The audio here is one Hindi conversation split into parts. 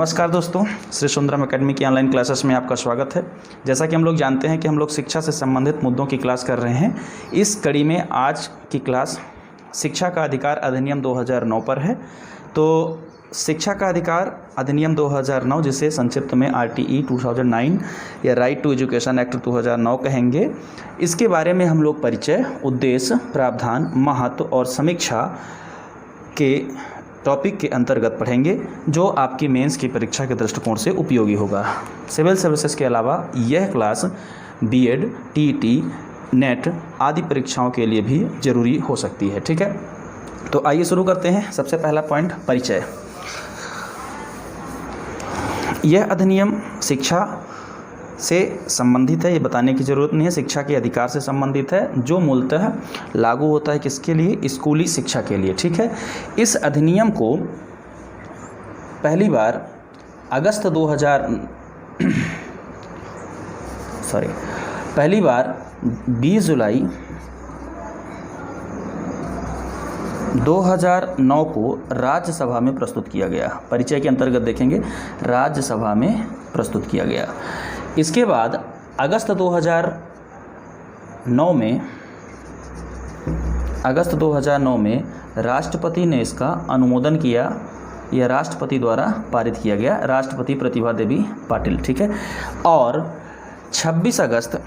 नमस्कार दोस्तों, श्री सुंदरम एकेडमी की ऑनलाइन क्लासेस में आपका स्वागत है। जैसा कि हम लोग जानते हैं कि हम लोग शिक्षा से संबंधित मुद्दों की क्लास कर रहे हैं। इस कड़ी में आज की क्लास शिक्षा का अधिकार अधिनियम 2009 पर है। तो शिक्षा का अधिकार अधिनियम 2009, जिसे संक्षिप्त में RTE 2009 या राइट टू एजुकेशन एक्ट 2009 कहेंगे, इसके बारे में हम लोग परिचय, उद्देश्य, प्रावधान, महत्व और समीक्षा के टॉपिक के अंतर्गत पढ़ेंगे, जो आपकी मेंस की परीक्षा के दृष्टिकोण से उपयोगी होगा। सिविल सर्विसेज के अलावा यह क्लास BEd, TET, नेट आदि परीक्षाओं के लिए भी जरूरी हो सकती है। ठीक है, तो आइए शुरू करते हैं। सबसे पहला पॉइंट, परिचय। यह अधिनियम शिक्षा से संबंधित है, ये बताने की ज़रूरत नहीं है। शिक्षा के अधिकार से संबंधित है, जो मूलतः लागू होता है किसके लिए? स्कूली शिक्षा के लिए। ठीक है, इस अधिनियम को पहली बार पहली बार 20 जुलाई 2009 को राज्यसभा में प्रस्तुत किया गया। परिचय के अंतर्गत देखेंगे, राज्यसभा में प्रस्तुत किया गया। इसके बाद अगस्त 2009 में राष्ट्रपति ने इसका अनुमोदन किया। यह राष्ट्रपति द्वारा पारित किया गया, राष्ट्रपति प्रतिभा देवी पाटिल। ठीक है, और 26 अगस्त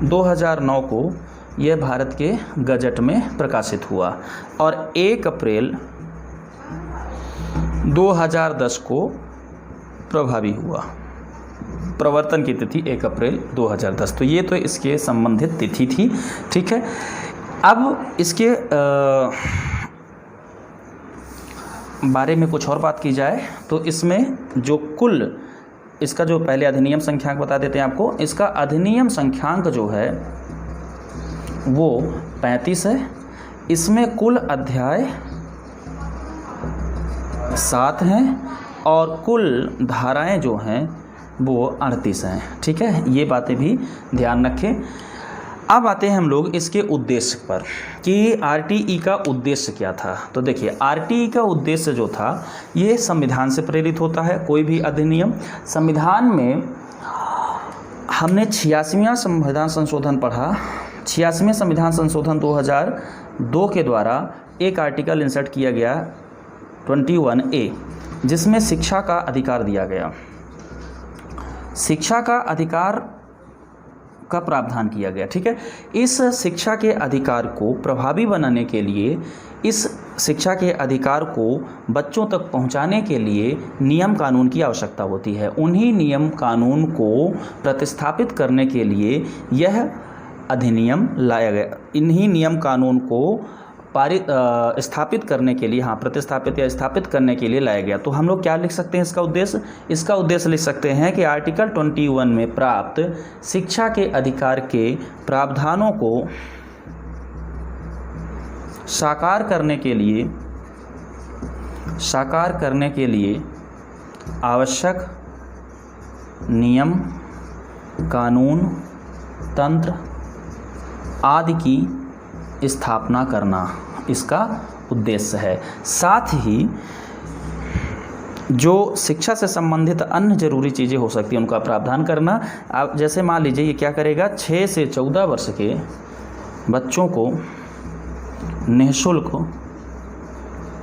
2009 को यह भारत के गजट में प्रकाशित हुआ और 1 अप्रैल 2010 को प्रभावी हुआ। प्रवर्तन की तिथि 1 अप्रैल 2010। तो ये तो इसके संबंधित तिथि थी। ठीक है, अब इसके बारे में कुछ और बात की जाए तो इसमें जो कुल इसका जो पहले अधिनियम संख्याक बता देते हैं आपको। इसका अधिनियम संख्यांक जो है वो 35 है। इसमें कुल अध्याय 7 हैं और कुल धाराएं जो हैं वो 38 हैं। ठीक है, ये बातें भी ध्यान रखें। अब आते हैं हम लोग इसके उद्देश्य पर कि RTE का उद्देश्य क्या था। तो देखिए, RTE का उद्देश्य जो था, ये संविधान से प्रेरित होता है। कोई भी अधिनियम संविधान में हमने 86वां संविधान संशोधन पढ़ा। 86वें संविधान संशोधन 2002 के द्वारा एक आर्टिकल इंसर्ट किया गया 21A, जिसमें शिक्षा का अधिकार दिया गया। शिक्षा का अधिकार का प्रावधान किया गया। ठीक है, इस शिक्षा के अधिकार को प्रभावी बनाने के लिए, इस शिक्षा के अधिकार को बच्चों तक पहुंचाने के लिए नियम कानून की आवश्यकता होती है। उन्हीं नियम कानून को प्रतिस्थापित करने के लिए यह अधिनियम लाया गया। इन्हीं नियम कानून को स्थापित करने के लिए, प्रतिस्थापित या स्थापित करने के लिए लाया गया। तो हम लोग क्या लिख सकते हैं इसका उद्देश्य? इसका उद्देश्य लिख सकते हैं कि आर्टिकल 21 में प्राप्त शिक्षा के अधिकार के प्रावधानों को साकार करने के लिए आवश्यक नियम, कानून, तंत्र आदि की स्थापना करना इसका उद्देश्य है। साथ ही जो शिक्षा से संबंधित अन्य जरूरी चीज़ें हो सकती हैं उनका प्रावधान करना। आप जैसे मान लीजिए, ये क्या करेगा, 6 से 14 वर्ष के बच्चों को निःशुल्क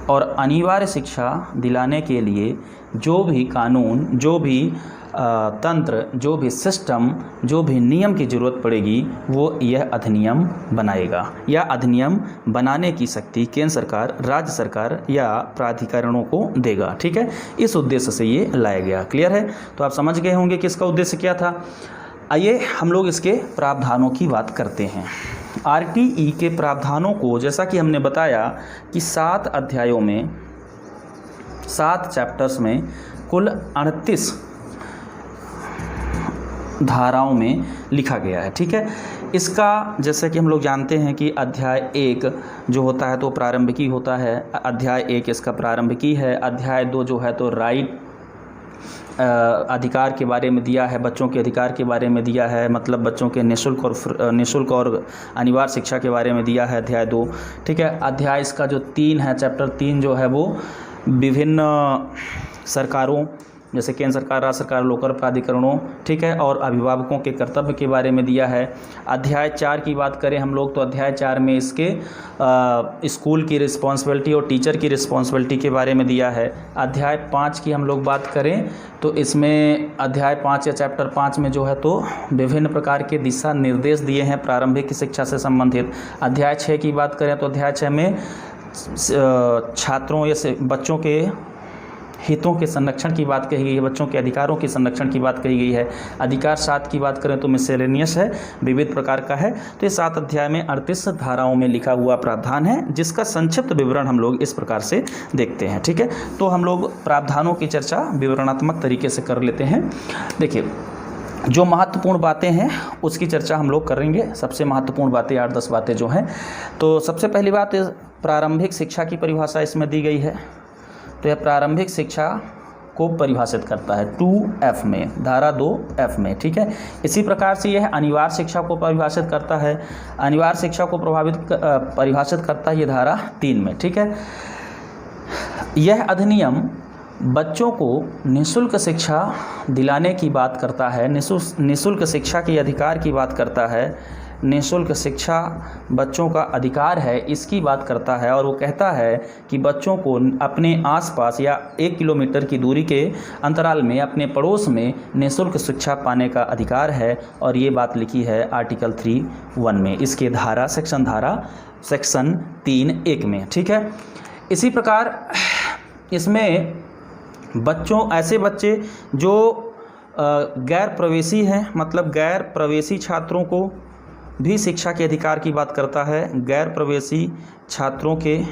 और अनिवार्य शिक्षा दिलाने के लिए जो भी कानून, जो भी तंत्र, जो भी सिस्टम, जो भी नियम की ज़रूरत पड़ेगी, वो यह अधिनियम बनाएगा। या अधिनियम बनाने की शक्ति केंद्र सरकार, राज्य सरकार या प्राधिकरणों को देगा। ठीक है, इस उद्देश्य से ये लाया गया। क्लियर है? तो आप समझ गए होंगे कि इसका उद्देश्य क्या था। आइए हम लोग इसके प्रावधानों की बात करते हैं। RTE के प्रावधानों को, जैसा कि हमने बताया कि 7 अध्यायों में, 7 चैप्टर्स में कुल 38 धाराओं में लिखा गया है। ठीक है, इसका जैसे कि हम लोग जानते हैं कि अध्याय 1 जो होता है तो प्रारंभिकी होता है। अध्याय 1 इसका प्रारंभिकी है। अध्याय 2 जो है तो राइट अधिकार के बारे में दिया है, बच्चों के अधिकार के बारे में दिया है, मतलब बच्चों के निःशुल्क और अनिवार्य शिक्षा के बारे में दिया है अध्याय 2। ठीक है, अध्याय इसका जो 3 है, चैप्टर 3 जो है वो विभिन्न सरकारों जैसे केंद्र सरकार, राज्य सरकार, लोकल प्राधिकरणों, ठीक है, और अभिभावकों के कर्तव्य के बारे में दिया है। अध्याय 4 की बात करें हम लोग तो अध्याय 4 में इसके स्कूल की रिस्पॉन्सिबिलिटी और टीचर की रिस्पॉन्सिबिलिटी के बारे में दिया है। अध्याय 5 की हम लोग बात करें तो इसमें अध्याय 5 या चैप्टर 5 में जो है तो विभिन्न प्रकार के दिशा निर्देश दिए हैं प्रारंभिक शिक्षा से संबंधित। अध्याय 6 की बात करें तो अध्याय 6 में छात्रों या बच्चों के हितों के संरक्षण की बात कही गई है, बच्चों के अधिकारों के संरक्षण की बात कही गई है। अधिकार 7 की बात करें तो मिसलेनियस है, विविध प्रकार का है। तो ये 7 अध्याय में 38 धाराओं में लिखा हुआ प्रावधान है, जिसका संक्षिप्त विवरण हम लोग इस प्रकार से देखते हैं। ठीक है, तो हम लोग प्रावधानों की चर्चा विवरणात्मक तरीके से कर लेते हैं। देखिए, जो महत्वपूर्ण बातें हैं उसकी चर्चा हम लोग करेंगे। सबसे महत्वपूर्ण बातें 8-10 बातें जो हैं, तो सबसे पहली बात प्रारंभिक शिक्षा की परिभाषा इसमें दी गई है। तो यह प्रारंभिक शिक्षा को परिभाषित करता है 2F में, धारा 2F में। ठीक है, इसी प्रकार से यह अनिवार्य शिक्षा को परिभाषित करता है। अनिवार्य शिक्षा को परिभाषित करता है ये धारा 3 में। ठीक है, यह अधिनियम बच्चों को निःशुल्क शिक्षा दिलाने की बात करता है, निःशुल्क शिक्षा के अधिकार की बात करता है। निःशुल्क शिक्षा बच्चों का अधिकार है, इसकी बात करता है। और वो कहता है कि बच्चों को अपने आसपास या 1 किलोमीटर की दूरी के अंतराल में अपने पड़ोस में निःशुल्क शिक्षा पाने का अधिकार है। और ये बात लिखी है आर्टिकल 3(1) में, इसके सेक्शन 3(1) में। ठीक है, इसी प्रकार इसमें ऐसे बच्चे जो गैर प्रवेशी हैं, मतलब गैर प्रवेशी छात्रों को भी शिक्षा के अधिकार की बात करता है। गैर प्रवेशी छात्रों के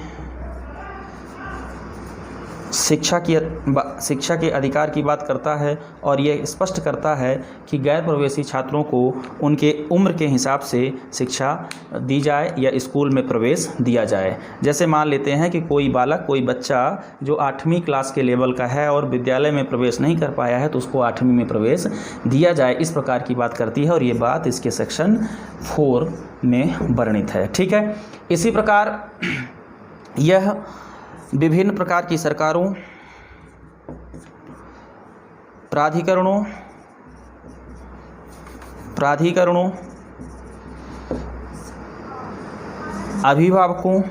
शिक्षा के अधिकार की बात करता है। और ये स्पष्ट करता है कि गैर प्रवेशी छात्रों को उनके उम्र के हिसाब से शिक्षा दी जाए या स्कूल में प्रवेश दिया जाए। जैसे मान लेते हैं कि कोई बालक, कोई बच्चा जो 8वीं क्लास के लेवल का है और विद्यालय में प्रवेश नहीं कर पाया है, तो उसको 8वीं में प्रवेश दिया जाए, इस प्रकार की बात करती है। और ये बात इसके सेक्शन 4 में वर्णित है। ठीक है, इसी प्रकार यह विभिन्न प्रकार की सरकारों, प्राधिकरणों, अभिभावकों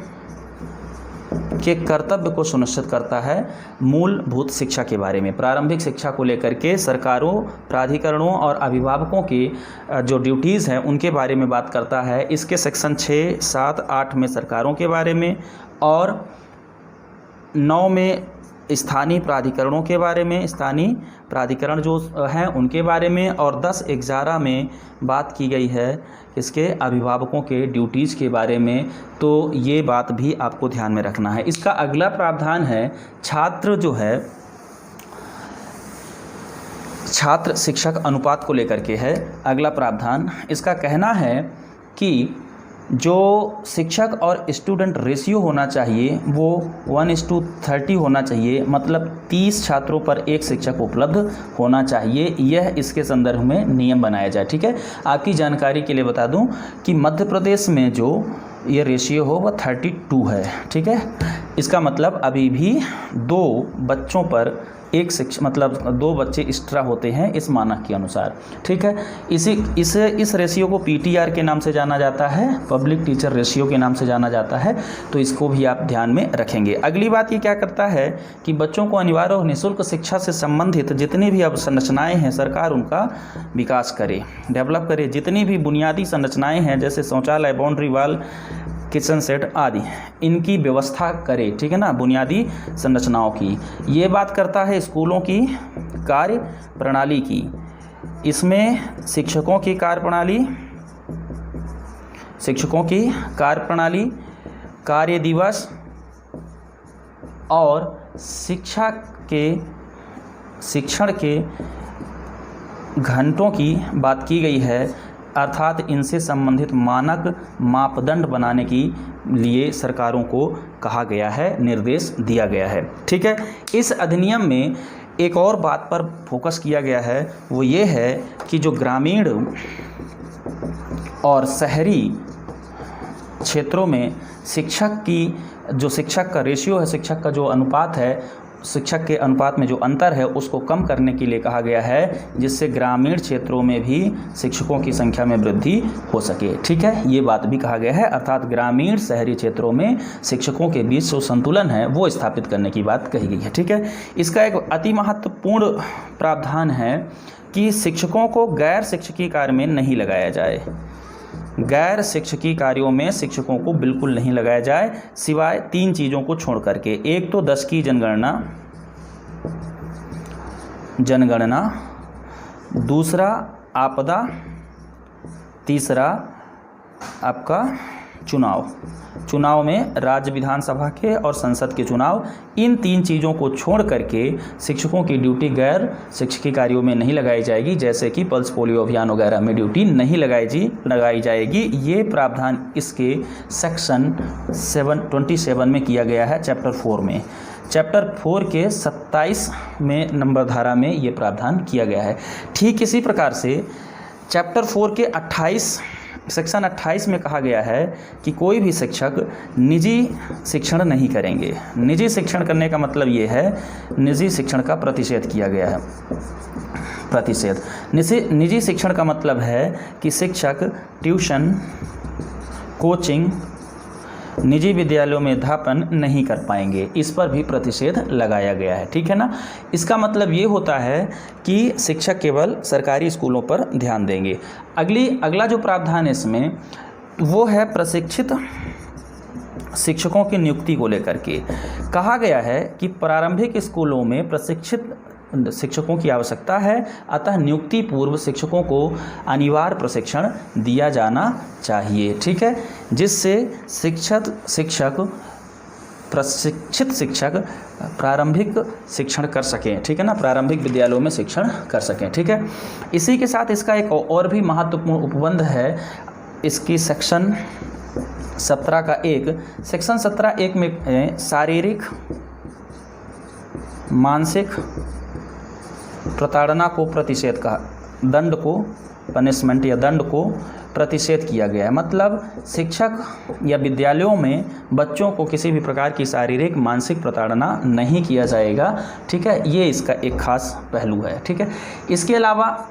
के कर्तव्य को सुनिश्चित करता है मूलभूत शिक्षा के बारे में। प्रारंभिक शिक्षा को लेकर के सरकारों, प्राधिकरणों और अभिभावकों की जो ड्यूटीज़ हैं उनके बारे में बात करता है। इसके सेक्शन 6, 7, 8 में सरकारों के बारे में, और 9 में स्थानीय प्राधिकरणों के बारे में, स्थानीय प्राधिकरण जो हैं उनके बारे में, और 10-11 में बात की गई है इसके अभिभावकों के ड्यूटीज़ के बारे में। तो ये बात भी आपको ध्यान में रखना है। इसका अगला प्रावधान है छात्र शिक्षक अनुपात को लेकर के है अगला प्रावधान। इसका कहना है कि जो शिक्षक और स्टूडेंट रेशियो होना चाहिए वो 1:30 होना चाहिए, मतलब 30 छात्रों पर 1 शिक्षक उपलब्ध होना चाहिए। यह इसके संदर्भ में नियम बनाया जाए। ठीक है, आपकी जानकारी के लिए बता दूं कि मध्य प्रदेश में जो ये रेशियो हो वह 32 है। ठीक है, इसका मतलब अभी भी 2 बच्चों पर 1 शिक्षक, मतलब 2 बच्चे एक्स्ट्रा होते हैं इस मानक के अनुसार। ठीक है, इस रेशियो को PTR के नाम से जाना जाता है, पब्लिक टीचर रेशियो के नाम से जाना जाता है। तो इसको भी आप ध्यान में रखेंगे। अगली बात ये क्या करता है कि बच्चों को अनिवार्य और निःशुल्क शिक्षा से संबंधित जितनी भी अवसंरचनाएँ हैं सरकार उनका विकास करे, डेवलप करे। जितनी भी बुनियादी संरचनाएँ हैं जैसे शौचालय, बाउंड्री वॉल, किचन सेट आदि, इनकी व्यवस्था करे। ठीक है ना, बुनियादी संरचनाओं की। ये बात करता है स्कूलों की कार्य प्रणाली की। इसमें शिक्षकों की कार्य प्रणाली, कार्य दिवस और शिक्षण के घंटों की बात की गई है। अर्थात इनसे संबंधित मानक मापदंड बनाने के लिए सरकारों को कहा गया है, निर्देश दिया गया है। ठीक है, इस अधिनियम में एक और बात पर फोकस किया गया है, वो ये है कि जो ग्रामीण और शहरी क्षेत्रों में शिक्षक का रेशियो है, शिक्षक का जो अनुपात है शिक्षक के अनुपात में जो अंतर है उसको कम करने के लिए कहा गया है, जिससे ग्रामीण क्षेत्रों में भी शिक्षकों की संख्या में वृद्धि हो सके। ठीक है, ये बात भी कहा गया है, अर्थात ग्रामीण शहरी क्षेत्रों में शिक्षकों के बीच जो संतुलन है वो स्थापित करने की बात कही गई है। ठीक है, इसका एक अति महत्वपूर्ण प्रावधान है कि शिक्षकों को गैर शिक्षकीय कार्य में नहीं लगाया जाए। गैर शिक्षकीय कार्यों में शिक्षकों को बिल्कुल नहीं लगाया जाए, सिवाय 3 चीज़ों को छोड़ करके। एक तो 10 की जनगणना, दूसरा आपदा, तीसरा आपका चुनाव में राज्य विधानसभा के और संसद के चुनाव। इन 3 चीज़ों को छोड़ करके शिक्षकों की ड्यूटी गैर शिक्षकीय कार्यों में नहीं लगाई जाएगी, जैसे कि पल्स पोलियो अभियान वगैरह में ड्यूटी नहीं लगाई जाएगी। ये प्रावधान इसके सेक्शन 27 में किया गया है, चैप्टर 4 में। चैप्टर 4 के 27 में नंबर धारा में ये प्रावधान किया गया है। ठीक इसी प्रकार से चैप्टर 4 के सेक्शन 28 में कहा गया है कि कोई भी शिक्षक निजी शिक्षण नहीं करेंगे। निजी शिक्षण करने का मतलब ये है, निजी शिक्षण का प्रतिषेध किया गया है। निजी शिक्षण का मतलब है कि शिक्षक ट्यूशन, कोचिंग, निजी विद्यालयों में अध्यापन नहीं कर पाएंगे, इस पर भी प्रतिषेध लगाया गया है। ठीक है ना, इसका मतलब ये होता है कि शिक्षक केवल सरकारी स्कूलों पर ध्यान देंगे। अगला जो प्रावधान है इसमें वो है प्रशिक्षित शिक्षकों की नियुक्ति को लेकर के। कहा गया है कि प्रारंभिक स्कूलों में प्रशिक्षित शिक्षकों की आवश्यकता है, अतः नियुक्ति पूर्व शिक्षकों को अनिवार्य प्रशिक्षण दिया जाना चाहिए। ठीक है, जिससे प्रशिक्षित शिक्षक प्रारंभिक शिक्षण कर सकें। ठीक है ना, प्रारंभिक विद्यालयों में शिक्षण कर सकें। ठीक है, इसी के साथ इसका एक और भी महत्वपूर्ण उपबंध है, इसकी सेक्शन 17(1) में शारीरिक मानसिक प्रताड़ना को प्रतिषेध का दंड को पनिशमेंट या दंड को प्रतिषेध किया गया है। मतलब शिक्षक या विद्यालयों में बच्चों को किसी भी प्रकार की शारीरिक मानसिक प्रताड़ना नहीं किया जाएगा। ठीक है, ये इसका एक खास पहलू है। ठीक है, इसके अलावा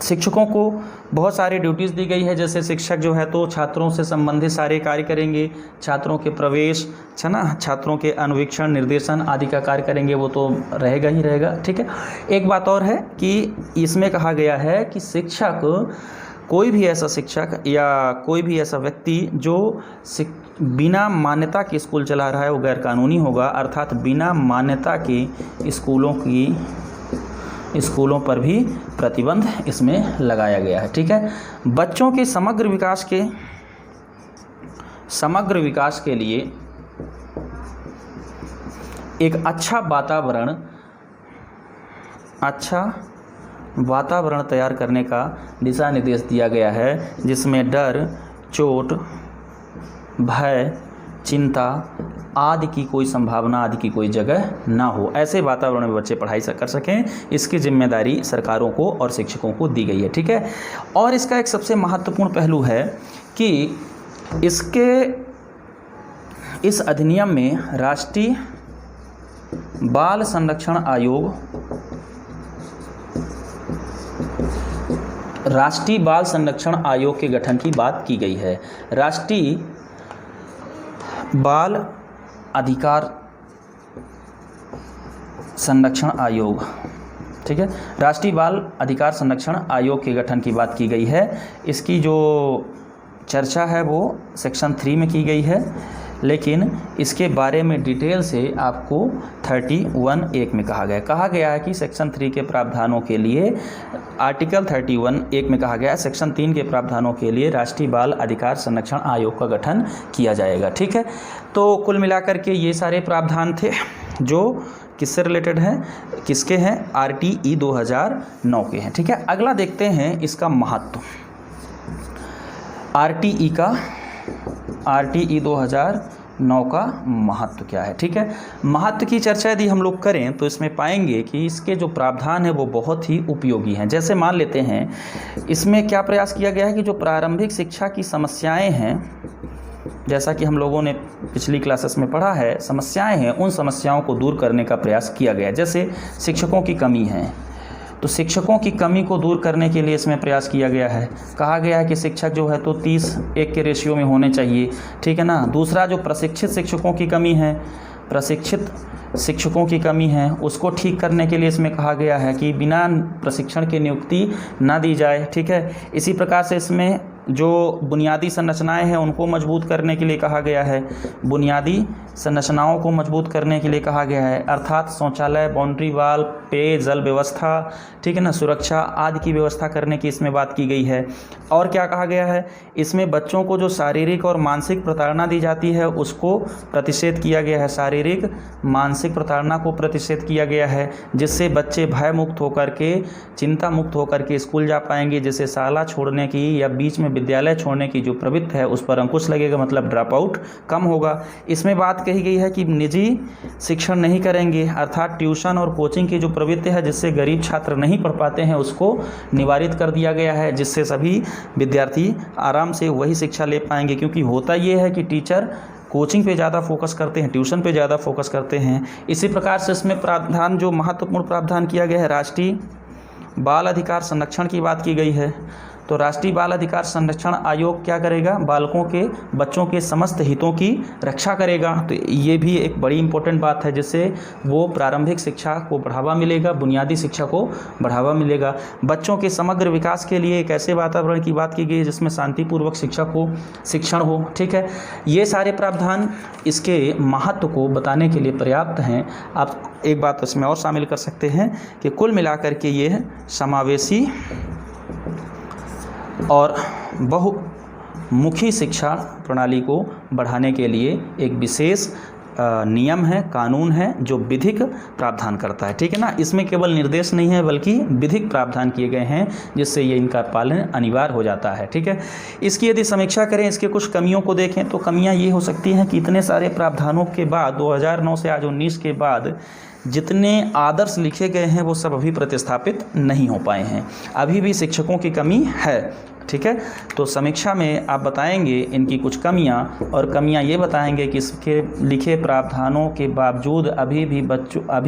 शिक्षकों को बहुत सारी ड्यूटीज़ दी गई है, जैसे शिक्षक जो है तो छात्रों से संबंधित सारे कार्य करेंगे, छात्रों के प्रवेश, है ना, छात्रों के अनुवीक्षण, निर्देशन आदि का कार्य करेंगे, वो तो रहेगा ही रहेगा। ठीक है, एक बात और है कि इसमें कहा गया है कि कोई भी ऐसा शिक्षक या कोई भी ऐसा व्यक्ति जो बिना मान्यता के स्कूल चला रहा है वो गैर कानूनी होगा, अर्थात बिना मान्यता के स्कूलों पर भी प्रतिबंध इसमें लगाया गया है। ठीक है, बच्चों के समग्र विकास के लिए एक अच्छा वातावरण तैयार करने का दिशा निर्देश दिया गया है, जिसमें डर, चोट, भय, चिंता आदि की कोई संभावना आदि की कोई जगह ना हो। ऐसे वातावरण में बच्चे पढ़ाई कर सकें, इसकी जिम्मेदारी सरकारों को और शिक्षकों को दी गई है। ठीक है, और इसका एक सबसे महत्वपूर्ण पहलू है कि इस अधिनियम में राष्ट्रीय बाल संरक्षण आयोग के गठन की बात की गई है। राष्ट्रीय बाल अधिकार संरक्षण आयोग, ठीक है, राष्ट्रीय बाल अधिकार संरक्षण आयोग के गठन की बात की गई है। इसकी जो चर्चा है वो सेक्शन 3 में की गई है, लेकिन इसके बारे में डिटेल से आपको 31(1) में कहा गया है कि सेक्शन 3 के प्रावधानों के लिए आर्टिकल 31(1) में कहा गया है सेक्शन 3 के प्रावधानों के लिए राष्ट्रीय बाल अधिकार संरक्षण आयोग का गठन किया जाएगा। ठीक है, तो कुल मिलाकर के ये सारे प्रावधान थे जो किससे रिलेटेड हैं, किसके हैं, RTE 2009 के हैं। ठीक है, अगला देखते हैं इसका महत्व, RTE 2009 का महत्व क्या है। ठीक है, महत्व की चर्चा यदि हम लोग करें तो इसमें पाएंगे कि इसके जो प्रावधान है वो बहुत ही उपयोगी हैं। जैसे मान लेते हैं इसमें क्या प्रयास किया गया है कि जो प्रारंभिक शिक्षा की समस्याएं हैं जैसा कि हम लोगों ने पिछली क्लासेस में पढ़ा है, समस्याएं हैं, उन समस्याओं को दूर करने का प्रयास किया गया। जैसे शिक्षकों की कमी है, तो शिक्षकों की कमी को दूर करने के लिए इसमें प्रयास किया गया है। कहा गया है कि शिक्षक जो है तो 30:1 के रेशियो में होने चाहिए, ठीक है ना। दूसरा, जो प्रशिक्षित शिक्षकों की कमी है, प्रशिक्षित शिक्षकों की कमी है, उसको ठीक करने के लिए इसमें कहा गया है कि बिना प्रशिक्षण की नियुक्ति ना दी जाए, ठीक है। इसी प्रकार से इसमें जो बुनियादी संरचनाएं हैं उनको मजबूत करने के लिए कहा गया है, बुनियादी संरचनाओं को मजबूत करने के लिए कहा गया है, अर्थात शौचालय, बाउंड्री वाल, पेय जल व्यवस्था, ठीक है ना, सुरक्षा आदि की व्यवस्था करने की इसमें बात की गई है। और क्या कहा गया है, इसमें बच्चों को जो शारीरिक और मानसिक प्रताड़ना दी जाती है उसको प्रतिषेध किया गया है, शारीरिक मानसिक प्रताड़ना को प्रतिषेध किया गया है, जिससे बच्चे भय मुक्त होकर के, चिंता मुक्त होकर के स्कूल जा पाएंगे, जिससे शाला छोड़ने की या बीच में विद्यालय छोड़ने की जो प्रवृत्ति है उस पर अंकुश लगेगा, मतलब ड्रॉप आउट कम होगा। इसमें बात कही गई है कि निजी शिक्षण नहीं करेंगे, अर्थात ट्यूशन और कोचिंग की जो प्रवृत्ति है जिससे गरीब छात्र नहीं पढ़ पाते हैं उसको निवारित कर दिया गया है, जिससे सभी विद्यार्थी आराम से वही शिक्षा ले पाएंगे। क्योंकि होता ये है कि टीचर कोचिंग पे ज़्यादा फोकस करते हैं, ट्यूशन पे ज़्यादा फोकस करते हैं। इसी प्रकार से इसमें प्रावधान, जो महत्वपूर्ण प्रावधान किया गया है, राष्ट्रीय बाल अधिकार संरक्षण की बात की गई है। तो राष्ट्रीय बाल अधिकार संरक्षण आयोग क्या करेगा, बालकों के, बच्चों के समस्त हितों की रक्षा करेगा। तो ये भी एक बड़ी इंपॉर्टेंट बात है, जिससे वो प्रारंभिक शिक्षा को बढ़ावा मिलेगा, बुनियादी शिक्षा को बढ़ावा मिलेगा। बच्चों के समग्र विकास के लिए एक ऐसे वातावरण की बात की गई है जिसमें शांतिपूर्वक शिक्षण हो, ठीक है। ये सारे प्रावधान इसके महत्व को बताने के लिए पर्याप्त हैं। आप एक बात इसमें और शामिल कर सकते हैं कि कुल मिलाकर के ये समावेशी और बहुमुखी शिक्षा प्रणाली को बढ़ाने के लिए एक विशेष नियम है, कानून है, जो विधिक प्रावधान करता है, ठीक है ना। इसमें केवल निर्देश नहीं है बल्कि विधिक प्रावधान किए गए हैं, जिससे ये इनका पालन अनिवार्य हो जाता है, ठीक है। इसकी यदि समीक्षा करें, इसके कुछ कमियों को देखें तो कमियां ये हो सकती हैं कि इतने सारे प्रावधानों के बाद 2009 से आज 19 के बाद जितने आदर्श लिखे गए हैं वो सब अभी प्रतिस्थापित नहीं हो पाए हैं, अभी भी शिक्षकों की कमी है, ठीक है। तो समीक्षा में आप बताएंगे इनकी कुछ कमियां, और कमियां ये बताएंगे कि इसके लिखे प्रावधानों के बावजूद अभी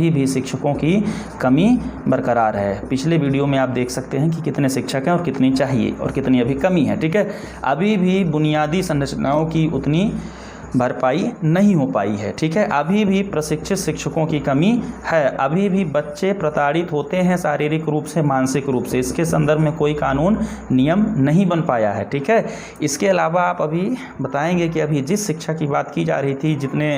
भी शिक्षकों की कमी बरकरार है। पिछले वीडियो में आप देख सकते हैं कि कितने शिक्षक हैं और कितनी चाहिए और कितनी अभी कमी है, ठीक है। अभी भी बुनियादी संरचनाओं की उतनी भरपाई नहीं हो पाई है, ठीक है। अभी भी प्रशिक्षित शिक्षकों की कमी है, अभी भी बच्चे प्रताड़ित होते हैं शारीरिक रूप से, मानसिक रूप से। इसके संदर्भ में कोई कानून नियम नहीं बन पाया है, ठीक है। इसके अलावा आप अभी बताएंगे कि अभी जिस शिक्षा की बात की जा रही थी, जितने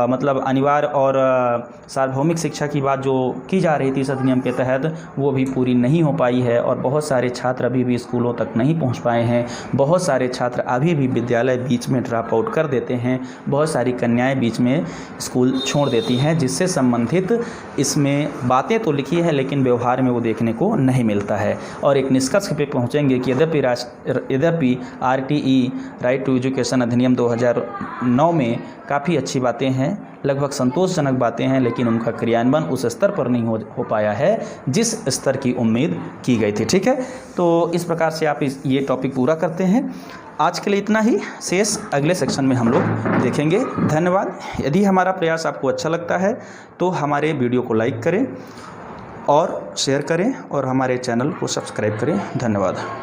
मतलब अनिवार्य और सार्वभौमिक शिक्षा की बात जो की जा रही थी इस अधिनियम के तहत, वो भी पूरी नहीं हो पाई है, और बहुत सारे छात्र अभी भी स्कूलों तक नहीं पहुँच पाए हैं। बहुत सारे छात्र अभी भी विद्यालय बीच में ड्रॉप आउट कर देते हैं, बहुत सारी कन्याएं बीच में स्कूल छोड़ देती हैं, जिससे संबंधित इसमें बातें तो लिखी है लेकिन व्यवहार में वो देखने को नहीं मिलता है। और एक निष्कर्ष पे पहुंचेंगे कि यद्यपि RTE राइट टू एजुकेशन अधिनियम 2009 में काफ़ी अच्छी बातें हैं, लगभग संतोषजनक बातें हैं, लेकिन उनका क्रियान्वयन उस स्तर पर नहीं हो पाया है जिस स्तर की उम्मीद की गई थी, ठीक है। तो इस प्रकार से आप ये टॉपिक पूरा करते हैं। आज के लिए इतना ही, शेष अगले सेक्शन में हम लोग देखेंगे। धन्यवाद। यदि हमारा प्रयास आपको अच्छा लगता है तो हमारे वीडियो को लाइक करें और शेयर करें और हमारे चैनल को सब्सक्राइब करें। धन्यवाद।